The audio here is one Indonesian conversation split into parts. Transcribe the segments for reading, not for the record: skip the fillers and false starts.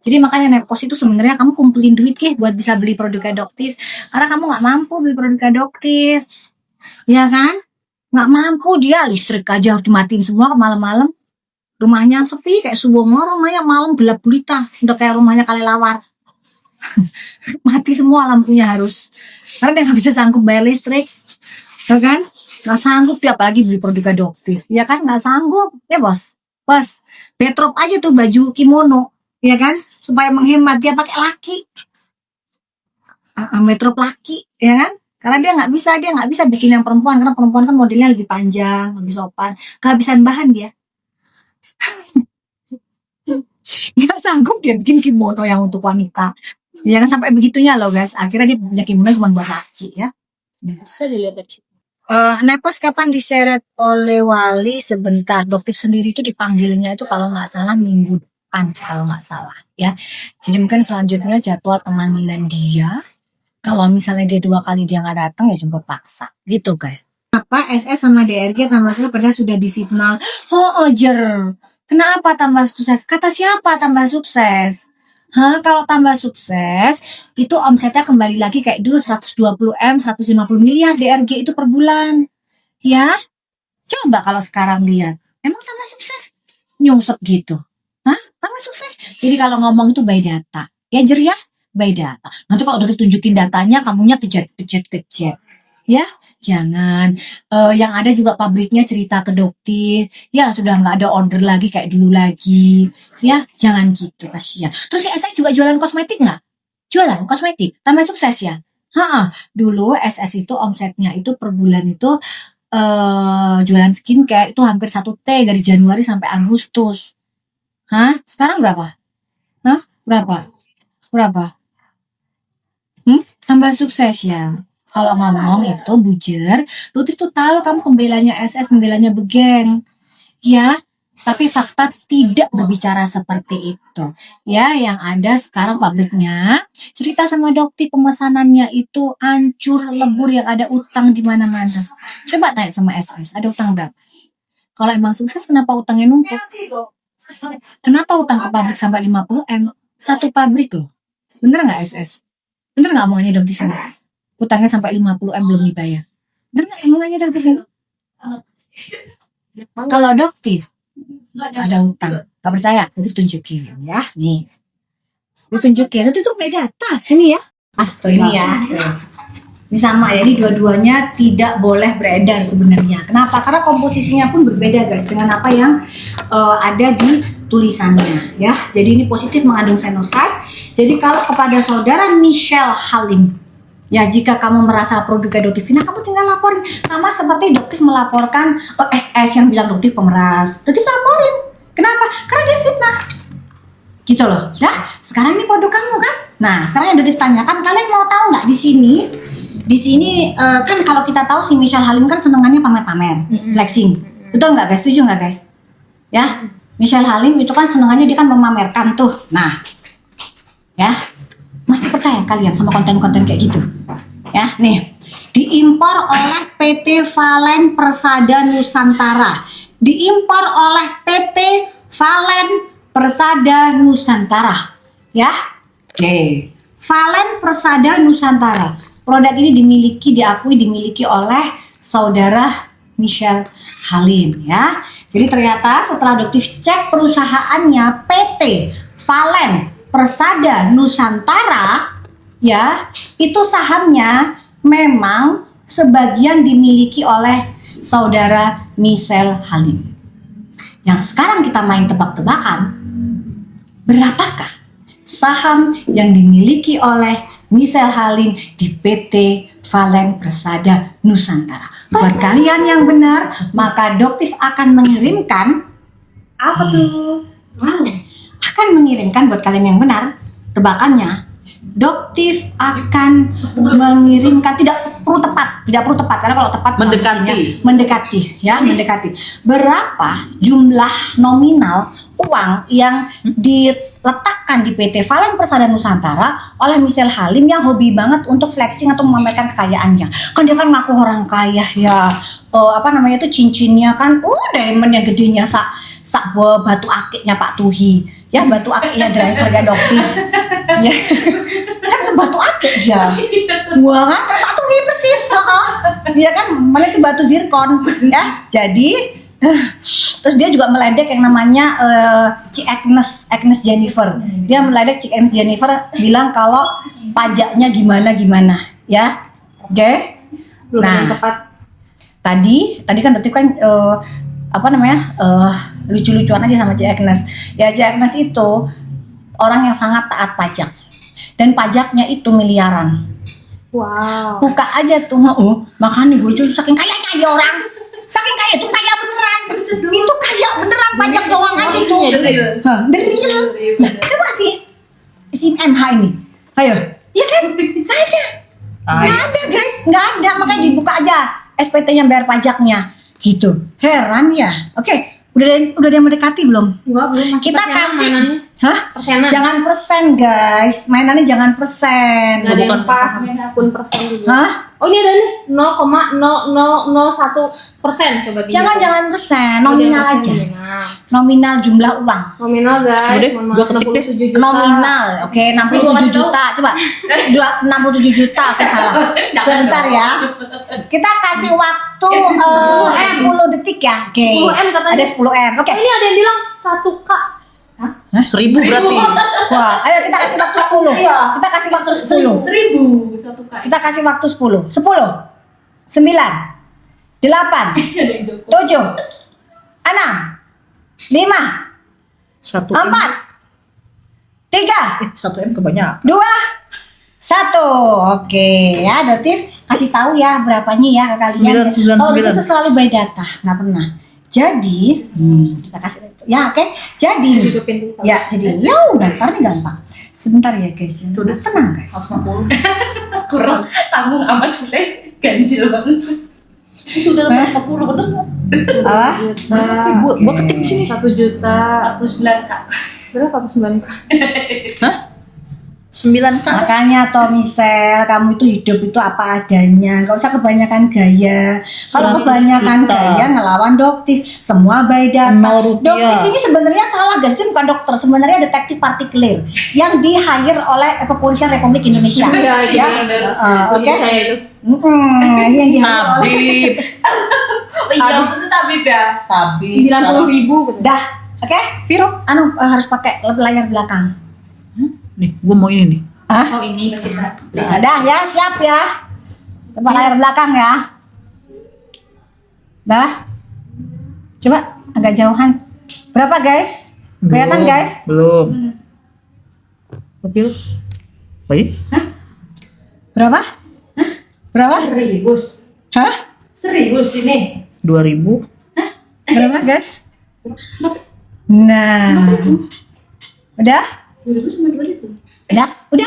Jadi makanya Nepos itu sebenarnya kamu kumpulin duit buat bisa beli produk adoptif. Karena kamu nggak mampu beli produk adoptif, ya kan? Nggak mampu, dia listrik aja harus dimatiin semua malam-malam. Rumahnya sepi kayak Suwono, rumahnya malam gelap gulita, udah kayak rumahnya Kalelawar. Mati semua lampunya harus. Karena dia nggak bisa sanggup bayar listrik, ya kan? Nggak sanggup dia apalagi beli produk adoptif, ya kan? Nggak sanggup, ya bos. Bos, betrop aja tuh baju kimono, ya kan? Supaya menghemat dia pakai laki, metrop laki, ya kan? Karena dia nggak bisa bikin yang perempuan, karena perempuan kan modelnya lebih panjang, lebih sopan, kehabisan bahan dia. Nggak sanggup dia bikin kimono yang untuk wanita, ya kan? Sampai begitunya loh guys. Akhirnya dia punya kimono cuma buat laki, ya. Bisa dilihat dari situ. Nepos kapan diseret oleh wali sebentar. Dokter sendiri itu dipanggilnya itu kalau nggak salah minggu depan, kalau nggak salah, ya. Jadi mungkin selanjutnya jadwal pemanggilan dia. Kalau misalnya dia 2 kali dia nggak datang, ya jemput paksa, gitu guys. Apa SS sama DRG tambah sukses padahal sudah difitnah? Jer. Kenapa tambah sukses? Kata siapa tambah sukses? Kalau tambah sukses, itu omsetnya kembali lagi kayak dulu 120 M, 150 miliar DRG itu per bulan. Ya, coba kalau sekarang lihat. Emang tambah sukses? Nyungsep gitu. Tambah sukses? Jadi kalau ngomong itu by data. Ya Jer ya? By data. Nanti kalau udah ditunjukin datanya, kamunya kejet. Ya, jangan. Yang ada juga pabriknya cerita ke dokter. Ya, sudah nggak ada order lagi kayak dulu lagi. Ya, jangan gitu, kasihan. Terus si SS juga jualan kosmetik nggak? Jualan kosmetik, tambah sukses ya? Dulu SS itu omsetnya itu per bulan itu jualan skincare itu hampir 1 T dari Januari sampai Agustus. Sekarang berapa? Berapa? Tambah sukses ya. Kalau ngomong itu bujer, Lutfi tuh tahu kamu pembelanya SS, pembelanya Begen. Ya, tapi fakta tidak berbicara seperti itu. Ya, yang ada sekarang pabriknya cerita sama dokter pemesanannya itu hancur lebur, yang ada utang di mana-mana. Coba tanya sama SS, ada utang berapa? Kalau emang sukses, kenapa utangnya numpuk? Kenapa utang ke pabrik sampai 50 M? Satu pabrik loh. Bener nggak SS? Bener nggak omongannya dokter sini? Utangnya sampai 50 M belum dibayar. Bener nggak omongannya dokter sini? Kalau dokter ada utang, nggak percaya? Itu tunjukin ya, nih. Ditunjukin, itu tuh data sini ya. Tuh ini ya. Ini sama ya, ini dua-duanya tidak boleh beredar sebenarnya. Kenapa? Karena komposisinya pun berbeda guys dengan apa yang ada di tulisannya ya. Jadi ini positif mengandung sinusoid. Jadi kalau kepada saudara Michelle Halim, ya jika kamu merasa produk Dotivina, kamu tinggal laporin. Sama seperti dokter melaporkan SS yang bilang dokter pemeras. Dokter laporin. Kenapa? Karena dia fitnah. Gitu loh. Nah, sekarang ini produk kamu kan? Nah, sekarang yang dokter tanyakan, kalian mau tahu nggak di sini kan kalau kita tahu si Michelle Halim kan senengannya pamer-pamer, flexing. Betul nggak guys? Setuju nggak guys? Ya, Michelle Halim itu kan senengannya dia kan memamerkan tuh. Nah, ya, masih percaya kalian sama konten-konten kayak gitu? Ya, nih, diimpor oleh PT Valen Persada Nusantara. Diimpor oleh PT Valen Persada Nusantara. Ya, oke. Valen Persada Nusantara. Produk ini dimiliki oleh saudara Michelle Halim ya. Jadi ternyata setelah dokter cek perusahaannya PT Valen Persada Nusantara ya, itu sahamnya memang sebagian dimiliki oleh saudara Michelle Halim. Yang sekarang kita main tebak-tebakan, berapakah saham yang dimiliki oleh Michelle Halim di PT Valen Persada Nusantara? Buat kalian yang benar, maka Doktif akan mengirimkan apa tuh? Akan mengirimkan buat kalian yang benar tebakannya. Doktif akan mengirimkan, tidak perlu tepat karena kalau tepat mendekati berapa jumlah nominal uang yang diletakkan di PT Valen Persada Nusantara oleh Michelle Halim yang hobi banget untuk flexing atau memamerkan kekayaannya. Kan dia kan ngaku orang kaya ya. Cincinnya kan diamond yang gedenya sak batu akiknya Pak Tuhi. Ya batu akiknya driver gak adoptif. Ya. Kan sebatu akik dia. Wah kan batu ini persis. Iya kan, mana itu batu zirkon ya. Jadi terus dia juga meledek yang namanya Ci Agnes Jennifer. Dia meledek Ci Agnes Jennifer bilang kalau pajaknya gimana ya. Oke. Belum Nah, yang tepat. tadi kan Dotif kan lucu-lucuan aja sama Ci Agnes. Ya Ci Agnes itu orang yang sangat taat pajak. Dan pajaknya itu miliaran. Wow. Buka aja tuh, makanya gue tuh saking kayanya dia orang. Saking kaya tuh kaya beneran. Itu kaya beneran, pajak doang aja tuh. The real. Nah, coba si MH ini. Ayo. Iya kan? Gak ada. Gak ada guys, gak ada. Makanya dibuka aja SPT-nya bayar pajaknya. Gitu. Heran ya. Oke. Udah ada yang mendekati belum? Enggak, belum. Masih Kita persenan kasih. mainannya. Hah? Persenan. Jangan persen guys. Mainannya jangan persen. Nggak ada yang pas pun persen juga. Hah? Oh ini ada nih 0,0001%. Coba dilihat. Jangan persen, Oh, nominal dia aja. nominal. Nominal jumlah uang. Nominal guys. Udah, Mohon maaf, gua ketik deh. 67 juta. Nominal, oke, Gua 67 kasih juta. Coba 67 juta, oke salah. Sebentar ya. kita kasih waktu 10 detik ya. Oke. 10M katanya. Ada 10M. Oke. Oh, ini ada yang bilang 1K. Hah? 1000 berarti. Wah, ayo kita kasih waktu 10. Iya. Kita kasih waktu 10. 1000 satu kali. Kita kasih waktu 10. 10. 9. 8. 7. 6. 5. 1 4. 3. 1 M kebanyakan. 2. 1. Oke ya, Dotif kasih tahu ya berapanya ya ke kalian. 9. Oh, Dotif itu selalu by data, nggak pernah. Jadi, kita kasih ya, oke. Jadi, Hidupin dulu. ya jadi, ya udah, ntar nih gampang. Sebentar ya guys, ya. Sudah tenang guys. 150. Kurang tanggung amat sih, ganjil banget. Itu udah 150 bener nggak? Apa? Gua ketik di sini. 1 juta. 49 kak. Berapa 9K? Hah? 9K. Makanya toh Michelle, kamu itu hidup itu apa adanya, nggak usah kebanyakan gaya. Kalau 100 kebanyakan juta. gaya ngelawan Doktif, semua by data. 0 rupiah. Doktif ini sebenarnya salah guys, itu bukan dokter, sebenarnya detektif partikelir yang di hire oleh Kepolisian Republik Indonesia. Iya, iya. Oke. Saya itu. Yang di hire oleh. Habib. Oh iya, itu tabib ya. Habib. 90.000 gitu. Dah, oke? Viro. Harus pakai layar belakang. Nih, gua mau ini nih. Hah? Oh ini. Nah, dah ya, siap ya. Coba layar belakang ya. Dah. Coba agak jauhan. Berapa guys? Kelihatan guys? Belum. Mobil. Baik. Berapa? Berapa? Serius. Hah? Serius ini. 2000. Berapa guys? Nah. Udah? 2000 sama 2000. Udah?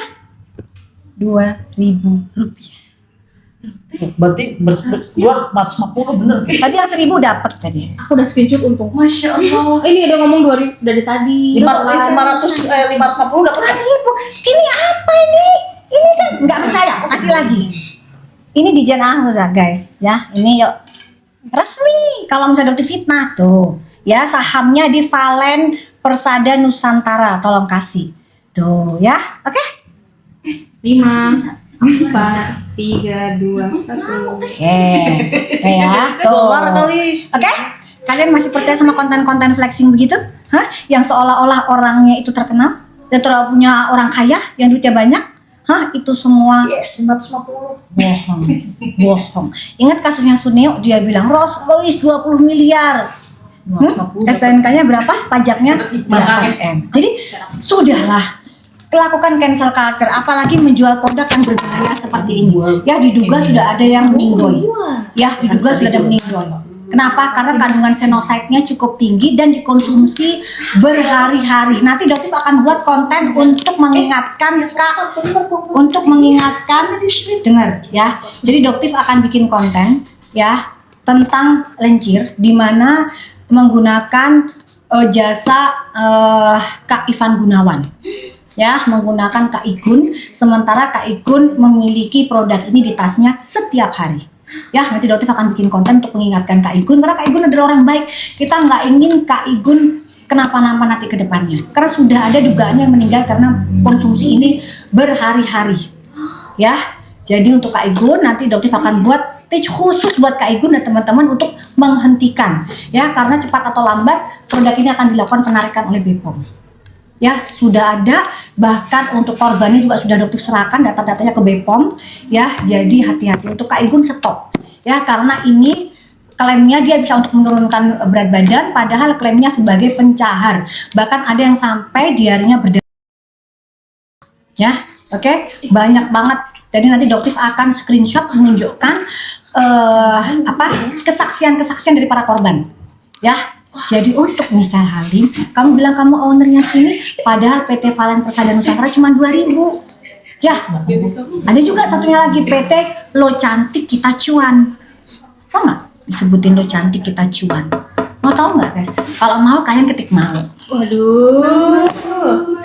2.000 rupiah. Berarti 250 bener. Tadi yang 1.000 dapat tadi. Aku udah screenshot untung. Masya Allah. Ini udah ngomong 2.000 dari tadi. 550 dapat kan? 1.000. Ini apa ini? Ini kan nggak percaya. Kasih lagi. Ini di Janah guys ya. Ini yuk. Resmi. Kalau misalnya Dokter fitnah tuh. Ya sahamnya di Valen Persada Nusantara. Tolong kasih. Tuh ya. Oke? 5, 4, 3, 2, 1. Oke. Oke ya. Tuh. Oke? Kalian masih percaya sama konten-konten flexing begitu? Hah? Yang seolah-olah orangnya itu terkenal dan punya orang kaya yang duitnya banyak? Hah? Itu semua 550. bohong. Ingat kasusnya Suneo, dia bilang Rolls Royce 20 miliar. 550. STNK-nya berapa? Pajaknya 8M. Jadi sudahlah, lakukan cancel culture, apalagi menjual produk yang berbahaya seperti ini. Ya diduga sudah ada yang meninggoy. Ya diduga sudah ada meninggoy. Kenapa? Karena kandungan senoside-nya cukup tinggi dan dikonsumsi berhari-hari. Nanti Doktif akan buat konten untuk mengingatkan dengar ya. Jadi Doktif akan bikin konten ya tentang lencir di mana menggunakan jasa Kak Ivan Gunawan. Ya, menggunakan Kak Igun, sementara Kak Igun memiliki produk ini di tasnya setiap hari. Ya, nanti Doktif akan bikin konten untuk mengingatkan Kak Igun karena Kak Igun adalah orang baik. Kita nggak ingin Kak Igun kenapa-napa nanti ke depannya. Karena sudah ada dugaan yang meninggal karena konsumsi ini berhari-hari. Ya, jadi untuk Kak Igun nanti dokter akan buat stage khusus buat Kak Igun dan teman-teman untuk menghentikan. Ya, karena cepat atau lambat produk ini akan dilakukan penarikan oleh BPOM. Ya, sudah ada, bahkan untuk korbannya juga sudah dokter serahkan data-datanya ke BPOM. Ya, jadi hati-hati untuk Kak Igun stop. Ya, karena ini klaimnya dia bisa untuk menurunkan berat badan, padahal klaimnya sebagai pencahar. Bahkan ada yang sampai diarinya berdarah. Ya, oke, banyak banget. Jadi nanti dokter akan screenshot menunjukkan kesaksian-kesaksian dari para korban. Ya, jadi untuk misal Halim, kamu bilang kamu ownernya sini, padahal PT Valen Persada Nusantara cuma 2.000. Ya, ada juga satunya lagi PT Lo Cantik Kita Cuan. Mau nggak disebutin Lo Cantik Kita Cuan? Mau tahu nggak guys? Kalau mau kalian ketik mau. Waduh.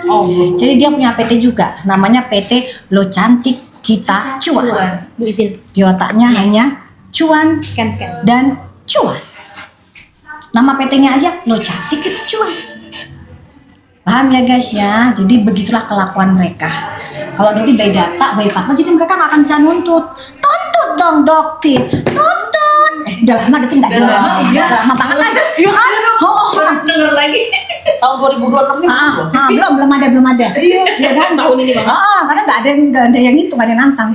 Oh, Jadi dia punya PT juga, namanya PT Lo Cantik Kita Cuan. Bu izin. Di otaknya hanya cuan Scan. dan cuan. Nama PT-nya aja Lo Cantik Kita Cuan. Paham ya guys ya? Jadi begitulah kelakuan mereka. Kalau nanti by data, by fakta, jadi mereka nggak akan bisa nuntut. Tuntut dong dokter, tuntut. Udah lama dokter nggak Udah lama, iya. lama banget kan? Iya kan? baru denger lagi. Tahun 2026 nih. belum ada. Iya kan? Tahun ini banget. Karena nggak ada yang itu, nggak ada yang nantang.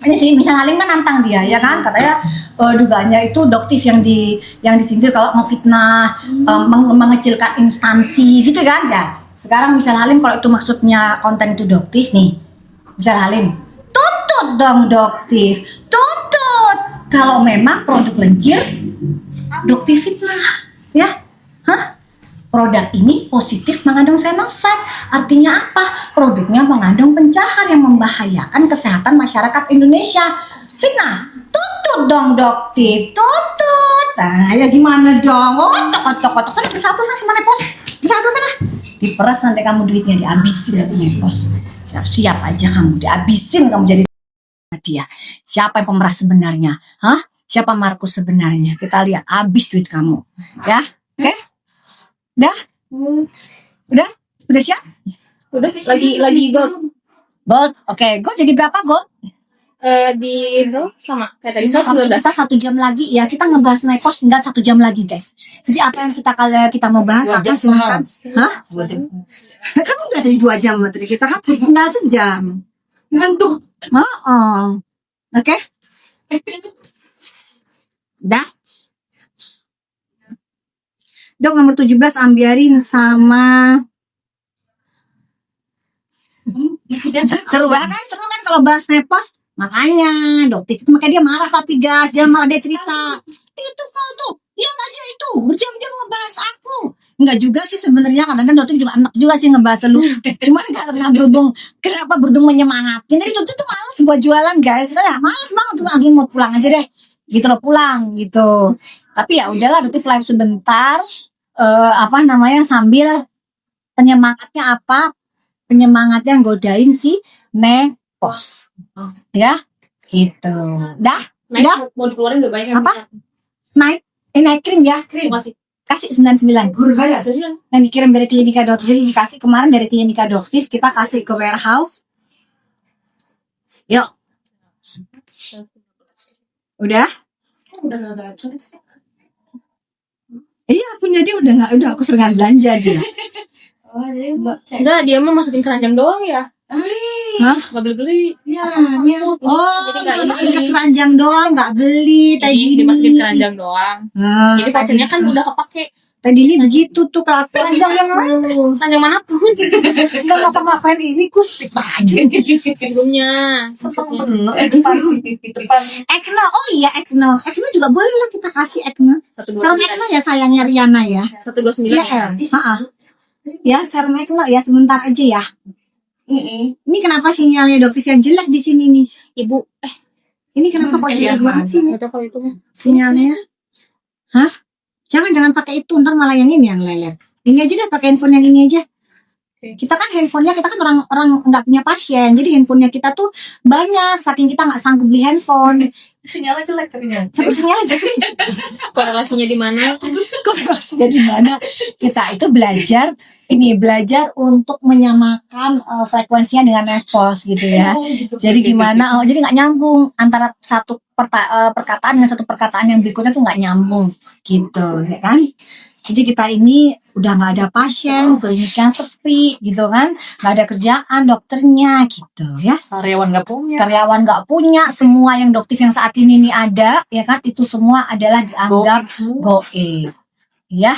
Ini sih misal Halim kan nantang dia, ya kan? Katanya dugaannya itu dokter yang disindir kalau ngefitnah, mengecilkan instansi gitu kan? Ya. Sekarang misal Halim kalau itu maksudnya konten itu dokter nih, misal Halim, tuntut dong dokter, tuntut. Kalau memang produk lencir, dokter fitnah, ya? Hah? Produk ini positif mengandung senoset. Artinya apa? Produknya mengandung pencahar yang membahayakan kesehatan masyarakat Indonesia. Fitnah, tuntut dong dokter, tuntut. Nah, ya gimana dong? Kotok. Sana bersatu sana pos. Bersatu sana. Diperes nanti kamu duitnya dihabisin ya pos. Siap aja kamu dihabisin kamu jadi dia. Siapa yang pemeras sebenarnya? Hah? Siapa Markus sebenarnya? Kita lihat habis duit kamu. Ya? Oke? Udah siap? Udah lagi gold. Gold, oke. Gold jadi berapa gold? Di bro sama kayak tadi Kita 1 jam lagi ya. Kita ngebahas naik pos tinggal 1 jam lagi guys. Jadi apa yang kita mau bahas? Apa silakan? Hah? Kamu nggak dari 2 jam materi kita kan tinggal sejam. Ngantuk. Oke? Udah? Dok nomor 17 ambiarin sama seru kan kalau bahas nepos. Makanya dokter itu makanya dia marah, tapi guys dia marah, dia cerita itu kau tuh lihat aja itu berjam-jam ngebahas aku. Enggak juga sih sebenarnya, kadang-kadang dokter juga enak juga sih ngebahas lu. Cuman karena kenapa berhubung menyemangatin, jadi dokter tuh males buat jualan guys. Nah, males banget tuh, aduh mau pulang aja deh gitu loh, pulang gitu. Tapi ya udahlah dokter live sebentar, sambil penyemangatnya penyemangatnya godain si nepos. Ya, gitu. Dah? Mau dikeluarin udah banyak. Apa? Naik krim ya? Krim masih. Kasih 99. Harga ya? Yang dikirim dari Klinika Dokter. Jadi dikasih kemarin dari Klinika Dokter, kita kasih ke warehouse. Yuk. Udah? Udah nggak ada sih. Iya, punya dia udah aku seringan belanja dia. Oh, jadi Enggak, dia mah masukin keranjang doang ya. Hah? Enggak beli-beli. ya, Jadi nggak masukin ini. ke keranjang doang, nggak beli. Tadi Jadi dimasukin keranjang doang. Nah, Jadi vouchernya kan udah kepake. tadi ini begitu tuh kelakuan. Keranjang yang mana? Keranjang manapun. Enggak ngapa-ngapain ini kutip aja. Sebelumnya. Depan. Ekno, oh iya Ekno juga boleh lah kita kasih Ekno. Serum Ekno ya sayangnya Riana ya. 129. Ya El, ya serum Ekno ya sebentar aja ya. Ini kenapa sinyalnya dokter yang jelek di sini nih? Ibu, Ini kenapa kok jelek banget sih itu kalau itu mah. sinyalnya? Hah? Jangan pakai itu, ntar malah yang ini yang lelet. Ini aja deh, pakai handphone yang ini aja. Kita kan kita kan orang nggak punya pasien, jadi handphonenya kita tuh banyak, saking kita nggak sanggup beli handphone. Sinyalnya jelek ternyata. Tapi sinyalnya Korelasinya di mana? korelasinya di mana? Kita itu belajar untuk menyamakan frekuensinya dengan nepos gitu ya. Jadi gimana? Jadi nggak nyambung antara satu perkataan dengan satu perkataan yang berikutnya tuh nggak nyambung gitu, ya kan? Jadi kita ini udah nggak ada pasien, kliniknya sepi gitu kan, nggak ada kerjaan dokternya gitu ya. Karyawan nggak punya. Semua yang doktif yang saat ini nih ada, ya kan? Itu semua adalah dianggap goib, ya.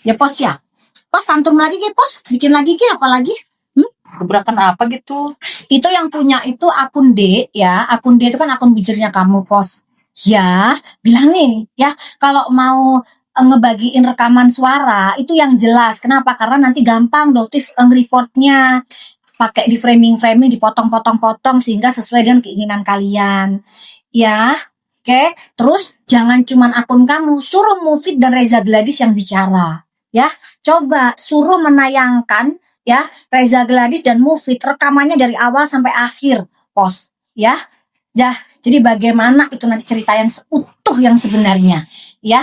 Ya pos ya. Pos tantum lagi ke pos, bikin lagi ke apa lagi? Gebrakan apa gitu? Itu yang punya itu akun D ya, akun D itu kan akun bujurnya kamu pos. Ya, bilangin ya kalau mau ngebagiin rekaman suara itu yang jelas. Kenapa? Karena nanti gampang doktif reportnya. Pakai di framing, dipotong-potong-potong sehingga sesuai dengan keinginan kalian. Ya, oke. Terus jangan cuman akun kamu, suruh Mufid dan Reza Gladys yang bicara. Ya, coba suruh menayangkan ya Reza Gladys dan Mufid rekamannya dari awal sampai akhir pos. Ya, jadi bagaimana itu nanti cerita yang utuh yang sebenarnya. Ya.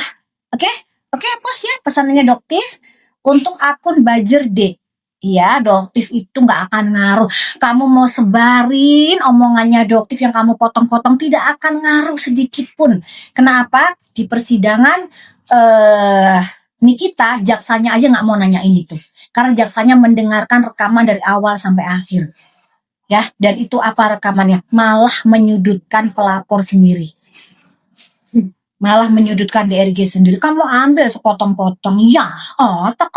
Oke, pos ya, pesanannya doktif untuk akun Bajer D. Iya, doktif itu nggak akan ngaruh. Kamu mau sebarin omongannya doktif yang kamu potong-potong tidak akan ngaruh sedikit pun. Kenapa? Di persidangan Nikita, jaksanya aja nggak mau nanyain itu. Karena jaksanya mendengarkan rekaman dari awal sampai akhir. Ya, dan itu apa rekamannya? Malah menyudutkan pelapor sendiri. Malah menyudutkan DRG sendiri. Kamu ambil sepotong-potong, ya, tok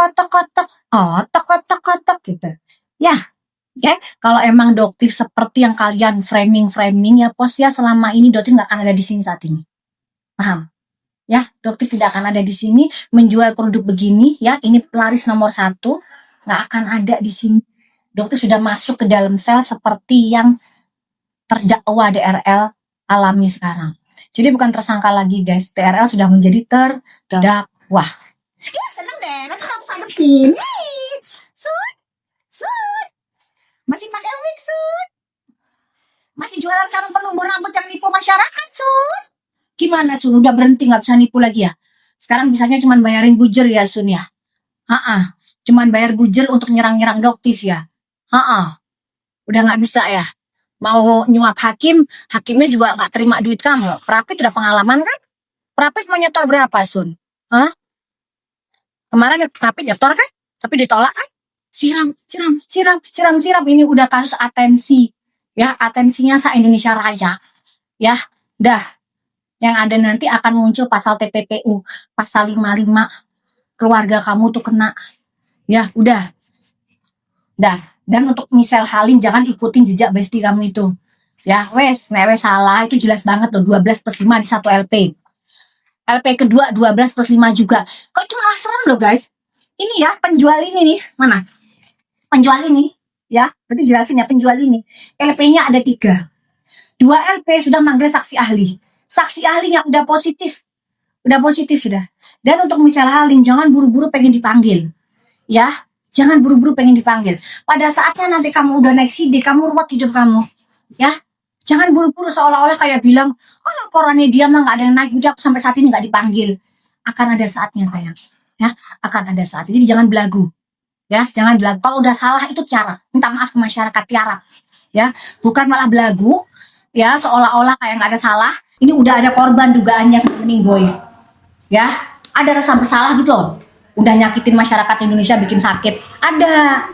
gitu. Ya, kalau emang doktif seperti yang kalian framing ya pos ya, selama ini doktif nggak akan ada di sini saat ini. Paham? Ya, doktif tidak akan ada di sini menjual produk begini, ya, ini pelaris nomor 1, nggak akan ada di sini. Doktif sudah masuk ke dalam sel seperti yang terdakwa DRL alami sekarang. Jadi bukan tersangka lagi guys, TRL sudah menjadi terdakwa. Ya seneng deh, nanti aku hadapin. Sun, masih pakai wig Sun? Masih jualan sarung penumbuh rambut yang nipu masyarakat Sun? Gimana Sun, udah berhenti nggak bisa nipu lagi ya? Sekarang bisanya cuma bayarin bujer ya Sun ya? Cuman bayar bujer untuk nyerang-nyerang doktif ya? Udah nggak bisa ya? Mau nyuap hakimnya juga nggak terima duit kamu. Prapit udah pengalaman kan? Prapit mau nyetor berapa Sun? Kemarin Prapit nyetor kan? Tapi ditolak kan? Siram. Ini udah kasus atensi. Ya, atensinya se-Indonesia Raya. Ya, dah. Yang ada nanti akan muncul pasal TPPU, pasal 55. Keluarga kamu tuh kena. Ya, udah. Dah. Dan untuk misal Halim jangan ikutin jejak bestie kamu itu. Ya, wes salah itu jelas banget loh, 12+5 di satu LP. LP kedua 12+5 juga. Kok itu malah serem loh guys. Ini ya penjual ini nih, mana? Penjual ini, ya, berarti jelasin ya penjual ini. LP-nya ada 3. 2 LP sudah manggil saksi ahli. Saksi ahlinya udah positif sudah. Dan untuk misal Halim jangan buru-buru pengen dipanggil. Ya. Jangan buru-buru pengen dipanggil. Pada saatnya nanti kamu udah naik sidik, kamu ruwet hidup kamu. Ya, jangan buru-buru seolah-olah kayak bilang, laporannya dia mah nggak ada yang naik, udah sampai saat ini nggak dipanggil. Akan ada saatnya sayang. Ya, akan ada saatnya. Jadi jangan belagu. Ya, jangan belagu. Kalau udah salah itu tiara. Minta maaf ke masyarakat, tiara. Ya, bukan malah belagu. Ya, seolah-olah kayak nggak ada salah. Ini udah ada korban dugaannya sampai meninggoy. Ya, ada rasa bersalah gitu loh. Udah nyakitin masyarakat Indonesia, bikin sakit. Ada.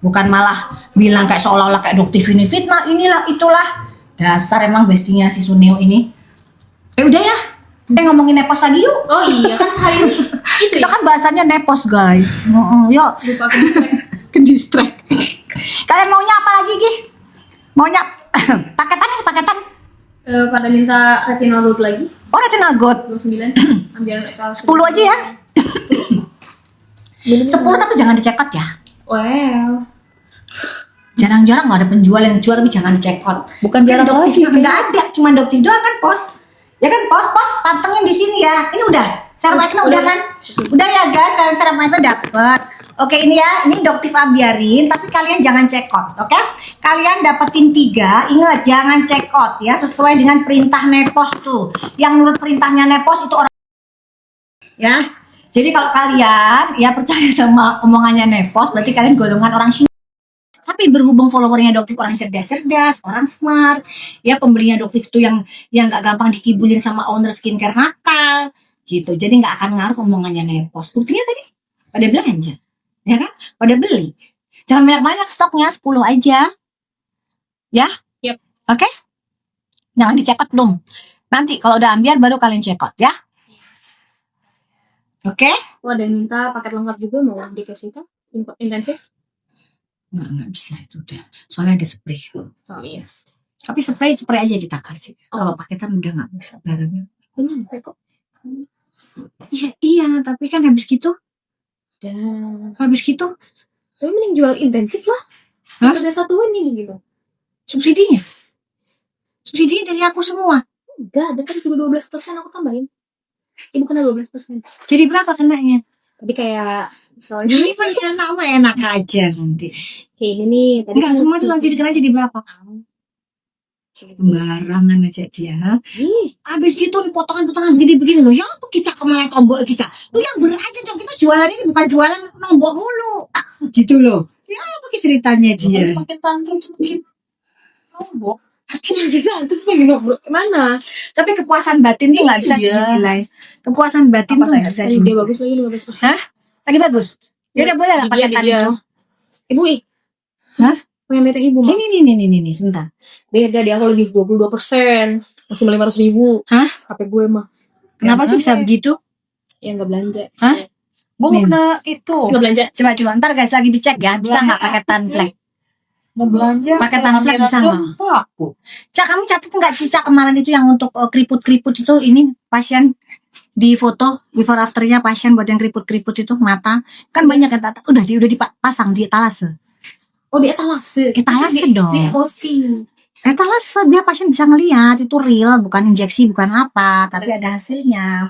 Bukan malah bilang kayak seolah-olah kayak doktif ini fitnah, inilah, itulah. Dasar emang bestinya si Suneo ini. Udah ya. Ngomongin nepos lagi yuk. Oh iya, kan sehari ini. Kita kan bahasanya nepos guys. Yuk. Lupa Ke distract. Kalian maunya apa lagi Gi? Maunya paketan? Pada minta retinal gold lagi. Oh retinal gold 29. Ambil 10 aja ya. 10 tapi jangan dicekot ya. Well, Jarang-jarang nggak ada penjual yang jual tapi jangan dicekot. Bukan jarang lagi. Nggak ada, cuma dokter doang kan pos. Ya kan pos pantengin di sini ya. Ini udah. Serum airnya udah kan? Udah ya guys, kalian serum airnya dapet. Oke, ini ya, ini Doktif biarin, tapi kalian jangan check out, oke? Kalian dapetin 3, ingat jangan check out ya, sesuai dengan perintah Nepos tuh. Yang nurut perintahnya Nepos itu orang ya. Jadi kalau kalian ya percaya sama omongannya Nepos, berarti kalian golongan orang Shin. Tapi berhubung followernya Doktif orang cerdas-cerdas, orang smart, ya pembelinya Doktif itu yang nggak gampang dikibulin sama owner skincare nakal, gitu. Jadi nggak akan ngaruh omongannya Nepos. Buktinya tadi pada belanja, ya kan? Pada beli. Jangan banyak-banyak stoknya, 10 aja, ya. Yep. Oke? Jangan dicekot dong. Nanti kalau udah ambil baru kalian cekot, ya. Oke? Oh, ada yang minta paket lengkap juga mau dikasih kan? Intensif? Nggak bisa itu udah. Soalnya ada spray. Oh, yes. Tapi spray aja kita kasih. Kalau paketan udah nggak bisa barangnya. Nyampe kok. Iya, tapi kan habis gitu. Dan Habis gitu tapi mending jual intensif lah. Hah? Ada satuan ini gitu. subsidinya dari aku semua. Enggak, ada kan juga 12% aku tambahin. Ibu kena 12%. Jadi berapa kenanya? Tadi kayak soalnya Ini kan enak aja nanti. kayak ini nih. Tadi Enggak, kan semua itu nanti dikena jadi berapa? Sembarangan aja dia. Ih, Habis gitu nih potongan-potongan begini-begini loh. Ya apa kicak kemana tombol kicak? Lu yang bener aja dong, kita jualan ini bukan jualan nombok mulu. Gitu loh. Ya apa ceritanya dia? Semakin tantrum semakin nombok. terus pengen ngobrol mana? Tapi kepuasan batin tuh nggak bisa Iya. dinilai. Kepuasan batin Apa tuh nggak bisa Tadi dia dinilai. bagus lagi 15%. Hah? Lagi bagus? Ya udah boleh lah Di dia, pakai di tadi dia. itu. Ibu ih. Hah? Pengen meeting ibu mah. Ini, sebentar. Beda dia aku lebih 22%. Masih 500.000. Hah? HP gue mah. Kenapa sih bisa begitu? Ya nggak belanja. Hah? Gue mau Min. kena itu. Nggak belanja. Coba ntar guys lagi dicek ya. Bisa nggak paketan flag? Mau belanja. Paketan flag bisa nggak? Aku. Cak, kamu catat nggak sih Cak kemarin itu yang untuk keriput-keriput itu ini pasien di foto before afternya pasien buat yang keriput-keriput itu mata kan banyak yang udah dipasang di etalase. Oh di etalase. Etalase dong. Di hosting. Etalase biar pasien bisa ngelihat itu real, bukan injeksi, bukan apa, tapi ada hasilnya.